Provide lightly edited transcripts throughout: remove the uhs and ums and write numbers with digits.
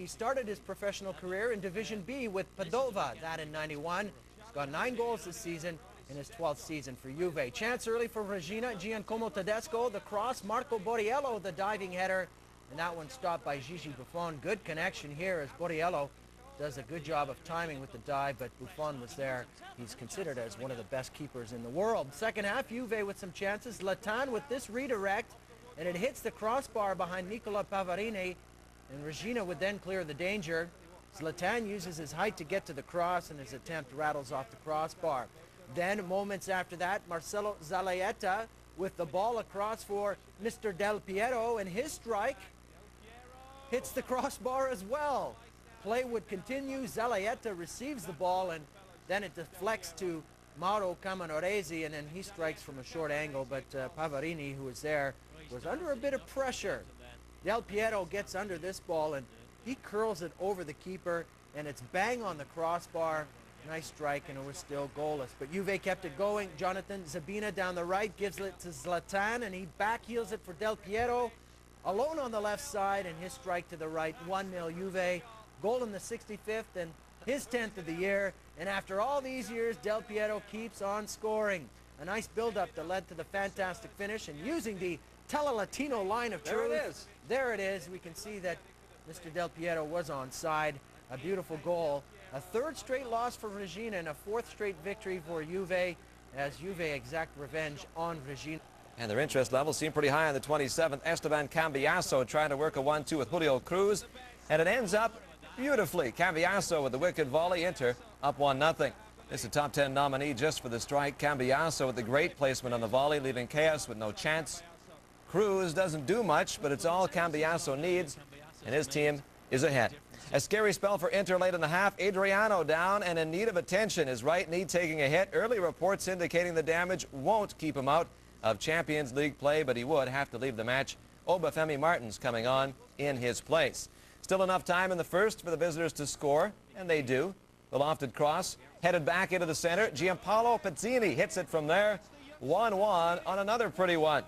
He started his professional career in Division B with Padova, that in '91. He's got 9 goals this season in his 12th season for Juve. Chance early for Regina. Giancomo Tedesco, the cross. Marco Borriello, the diving header. And that one stopped by Gigi Buffon. Good connection here as Borriello does a good job of timing with the dive, but Buffon was there. He's considered as one of the best keepers in the world. Second half, Juve with some chances. Latan with this redirect, and it hits the crossbar behind Nicola Pavarini, and Regina would then clear the danger. Zlatan uses his height to get to the cross, and his attempt rattles off the crossbar. Then, moments after that, Marcelo Zalaeta with the ball across for Mr. Del Piero, and his strike hits the crossbar as well. Play would continue. Zalaeta receives the ball, and then it deflects to Mauro Camanoresi, and then he strikes from a short angle, but Pavarini, who was there, was under a bit of pressure. Del Piero gets under this ball, and he curls it over the keeper, and it's bang on the crossbar. Nice strike, and it was still goalless. But Juve kept it going. Jonathan Zabina down the right gives it to Zlatan, and he backheels it for Del Piero. Alone on the left side, and his strike to the right. 1-0 Juve. Goal in the 65th, and his 10th of the year. And after all these years, Del Piero keeps on scoring. A nice build-up that led to the fantastic finish, and using the Tele-Latino line of truth. There it is. There it is. We can see that Mr. Del Piero was onside. A beautiful goal. A 3rd straight loss for Regina and a 4th straight victory for Juve, as Juve exact revenge on Regina. And their interest levels seem pretty high on the 27th. Esteban Cambiaso trying to work a 1-2 with Julio Cruz, and it ends up beautifully. Cambiaso with the wicked volley. Inter up 1-0. This is a top 10 nominee just for the strike. Cambiaso with the great placement on the volley, leaving Chaos with no chance. Cruz doesn't do much, but it's all Cambiaso needs, and his team is ahead. A scary spell for Inter late in the half. Adriano down and in need of attention. His right knee taking a hit. Early reports indicating the damage won't keep him out of Champions League play, but he would have to leave the match. Obafemi Martins coming on in his place. Still enough time in the first for the visitors to score, and they do. The lofted cross headed back into the center. Gianpaolo Pezzini hits it from there. 1-1 on another pretty one.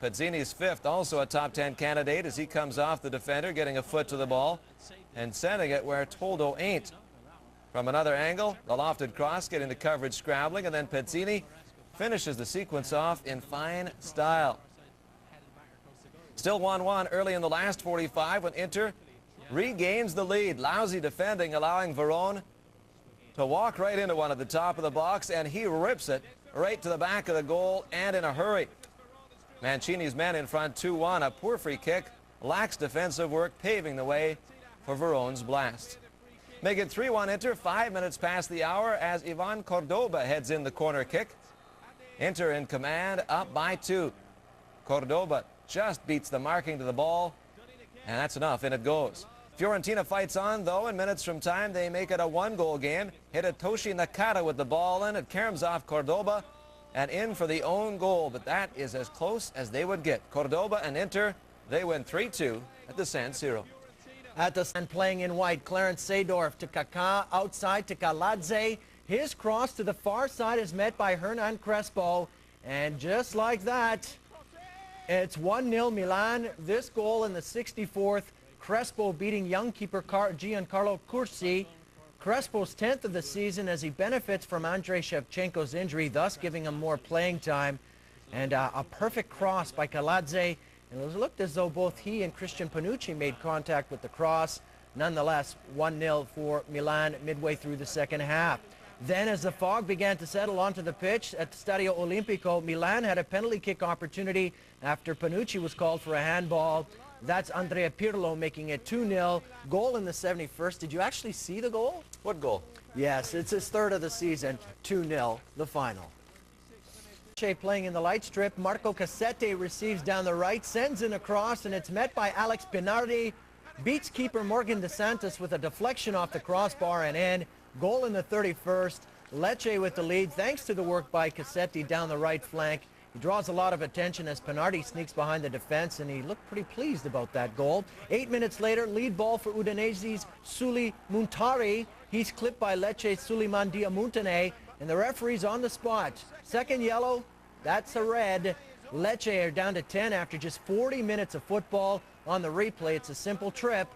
Pezzini's 5th, also a top 10 candidate, as he comes off the defender, getting a foot to the ball and sending it where Toldo ain't. From another angle, the lofted cross getting the coverage scrabbling, and then Pezzini finishes the sequence off in fine style. Still 1-1 early in the last 45 when Inter regains the lead. Lousy defending, allowing Verón to walk right into one at the top of the box, and he rips it right to the back of the goal, and in a hurry. Mancini's men in front 2-1. A poor free kick, lacks defensive work, paving the way for Verón's blast. Make it 3-1 Inter, 5 minutes past the hour as Ivan Cordoba heads in the corner kick. Inter in command, up by 2. Cordoba just beats the marking to the ball, and that's enough, in it goes. Fiorentina fights on, though, in minutes from time. They make it a 1-goal game. Hidetoshi Nakata with the ball in. It caroms off Cordoba and in for the own goal, but that is as close as they would get. Cordoba and Inter, they win 3-2 at the San Siro. At the stand, playing in white, Clarence Seedorf to Kaká, outside to Kaladze. His cross to the far side is met by Hernan Crespo, and just like that, it's 1-0 Milan. This goal in the 64th, Crespo beating young keeper Giancarlo Cursi. Crespo's 10th of the season as he benefits from Andrei Shevchenko's injury, thus giving him more playing time. And a perfect cross by Kaladze. And it looked as though both he and Christian Panucci made contact with the cross. Nonetheless, 1-0 for Milan midway through the second half. Then as the fog began to settle onto the pitch at the Stadio Olimpico, Milan had a penalty kick opportunity after Panucci was called for a handball. That's Andrea Pirlo making it 2-0. Goal in the 71st. Did you actually see the goal? What goal? Yes, it's his 3rd of the season. 2-0, the final. Playing in the light strip, Marco Cassetti receives down the right, sends in a cross, and it's met by Alex Pinardi. Beats keeper Morgan DeSantis with a deflection off the crossbar and in. Goal in the 31st. Lecce with the lead thanks to the work by Cassetti down the right flank. He draws a lot of attention as Pinardi sneaks behind the defense, and he looked pretty pleased about that goal. 8 minutes later, lead ball for Udinese's Suli Muntari. He's clipped by Lecce's Suleiman Diamuntane, and the referee's on the spot. Second yellow, that's a red. Lecce are down to 10 after just 40 minutes of football. On the replay, it's a simple trip,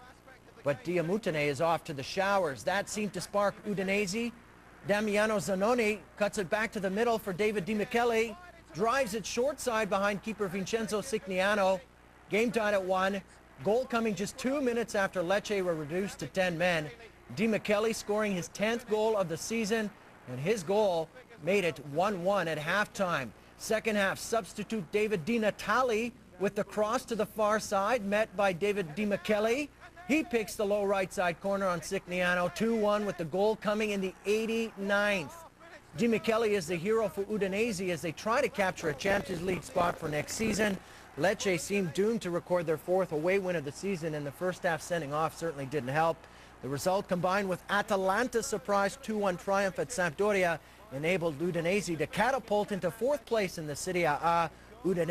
but but Diamutene is off to the showers. That seemed to spark Udinese. Damiano Zanoni cuts it back to the middle for David Di Michele. Drives it short side behind keeper Vincenzo Signano. Game tied at 1. Goal coming just 2 minutes after Lecce were reduced to 10 men. Di Michele scoring his 10th goal of the season, and his goal made it 1-1 at halftime. Second half, substitute David Di Natale with the cross to the far side, met by David Di Michele. He picks the low right side corner on Signano, 2-1 with the goal coming in the 89th. Di Michele is the hero for Udinese as they try to capture a Champions League spot for next season. Lecce seemed doomed to record their 4th away win of the season, and the first half sending off certainly didn't help. The result, combined with Atalanta's surprise 2-1 triumph at Sampdoria, enabled Udinese to catapult into 4th place in the Serie A. Udinese